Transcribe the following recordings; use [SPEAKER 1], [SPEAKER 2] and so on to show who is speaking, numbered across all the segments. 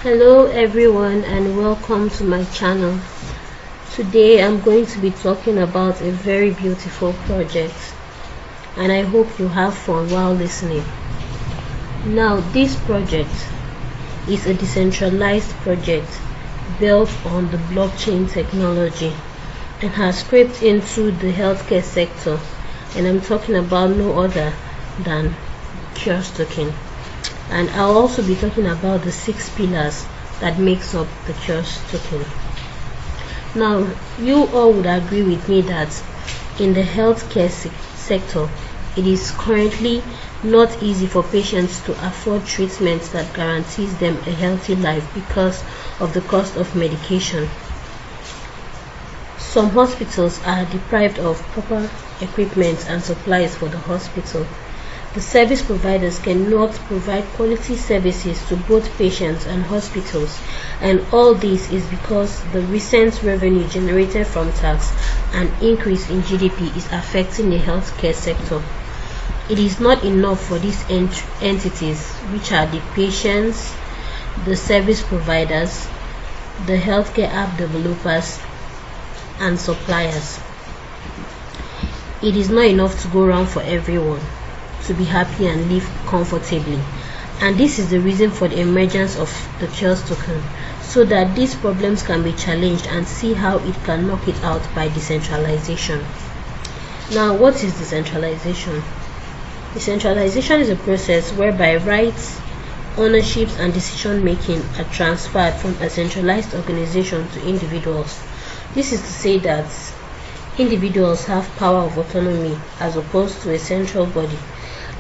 [SPEAKER 1] Hello everyone and welcome to my channel. Today I'm going to be talking about a very beautiful project and I hope you have fun while listening. Now this project is a decentralized project built on the blockchain technology and has crept into the healthcare sector, and I'm talking about no other than CURESTOKEN. And I'll also be talking about the 6 pillars that makes up the CURESTOKEN. Now, you all would agree with me that in the healthcare sector, it is currently not easy for patients to afford treatments that guarantees them a healthy life because of the cost of medication. Some hospitals are deprived of proper equipment and supplies for the hospital. The service providers cannot provide quality services to both patients and hospitals, and all this is because the recent revenue generated from tax and increase in GDP is affecting the healthcare sector. It is not enough for these entities, which are the patients, the service providers, the healthcare app developers, and suppliers. It is not enough to go around for everyone to be happy and live comfortably, and this is the reason for the emergence of the CURESTOKEN, so that these problems can be challenged and see how it can knock it out by decentralization. Now, what is decentralization? Decentralization is a process whereby rights, ownerships, and decision making are transferred from a centralized organization to individuals. This is to say that individuals have power of autonomy as opposed to a central body.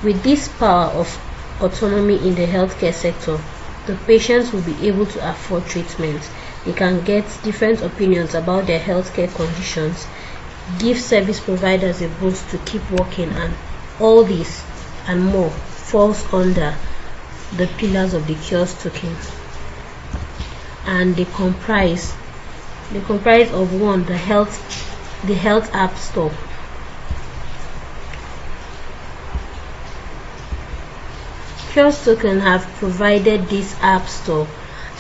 [SPEAKER 1] With this power of autonomy in the healthcare sector, the patients will be able to afford treatment. They can get different opinions about their healthcare conditions, give service providers a boost to keep working, and all this and more falls under the pillars of the CURESTOKEN. And they comprise of one, the health app store. CURESTOKEN have provided this app store,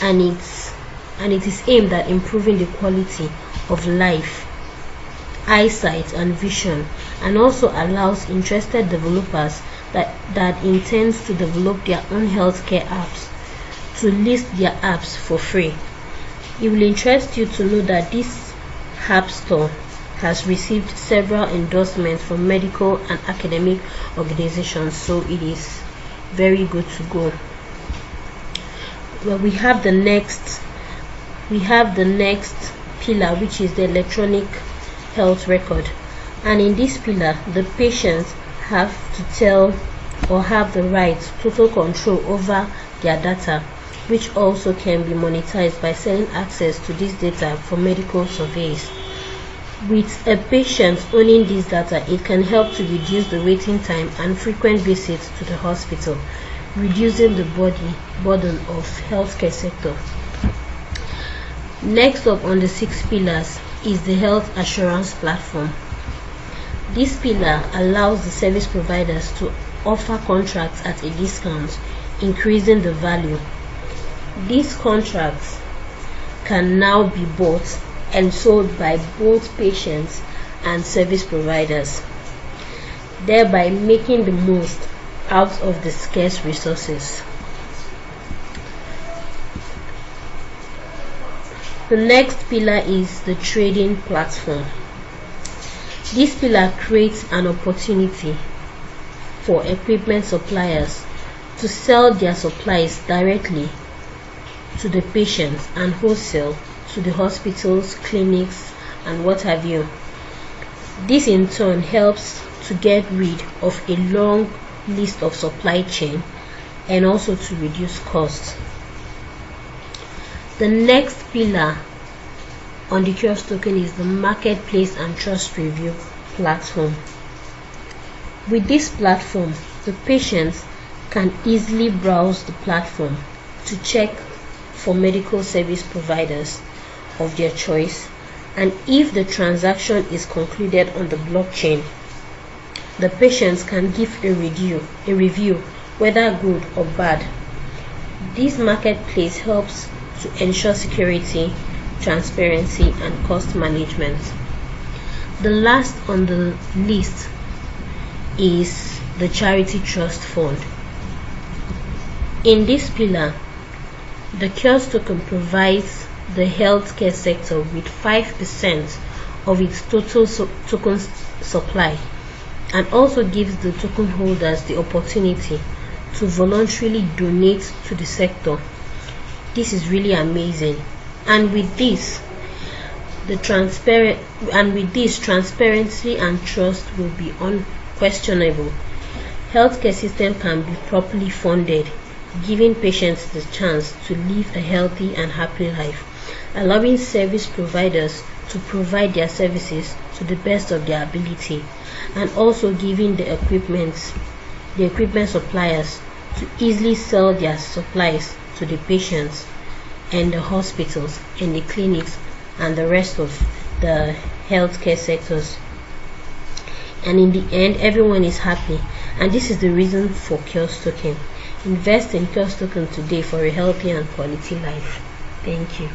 [SPEAKER 1] and it is aimed at improving the quality of life, eyesight, and vision, and also allows interested developers that intends to develop their own healthcare apps to list their apps for free. It will interest you to know that this app store has received several endorsements from medical and academic organizations, so it is very good to go. Well, we have the next pillar, which is the electronic health record, and in this pillar the patients have to tell or have the right total control over their data, which also can be monetized by selling access to this data for medical surveys. With a patient owning this data, it can help to reduce the waiting time and frequent visits to the hospital, reducing the burden of healthcare sector. Next up on the 6 pillars is the health assurance platform. This pillar allows the service providers to offer contracts at a discount, increasing the value. These contracts can now be bought and sold by both patients and service providers, thereby making the most out of the scarce resources. The next pillar is the trading platform. This pillar creates an opportunity for equipment suppliers to sell their supplies directly to the patients and wholesale to the hospitals, clinics, and what have you. This in turn helps to get rid of a long list of supply chain and also to reduce costs. The next pillar on the CURESTOKEN is the marketplace and trust review platform. With this platform, the patients can easily browse the platform to check for medical service providers of their choice, and if the transaction is concluded on the blockchain, the patients can give a review, whether good or bad. This marketplace helps to ensure security, transparency, and cost management. The last on the list is the Charity Trust Fund. In this pillar, the CURESTOKEN provides the healthcare sector with 5% of its total token supply, and also gives the token holders the opportunity to voluntarily donate to the sector. This is really amazing, and with this transparency and trust will be unquestionable. Healthcare system can be properly funded, giving patients the chance to live a healthy and happy life, allowing service providers to provide their services to the best of their ability, and also giving the equipment suppliers to easily sell their supplies to the patients and the hospitals and the clinics and the rest of the healthcare sectors. And in the end, everyone is happy, and this is the reason for CURESTOKEN. Invest in CURESTOKEN today for a healthy and quality life. Thank you.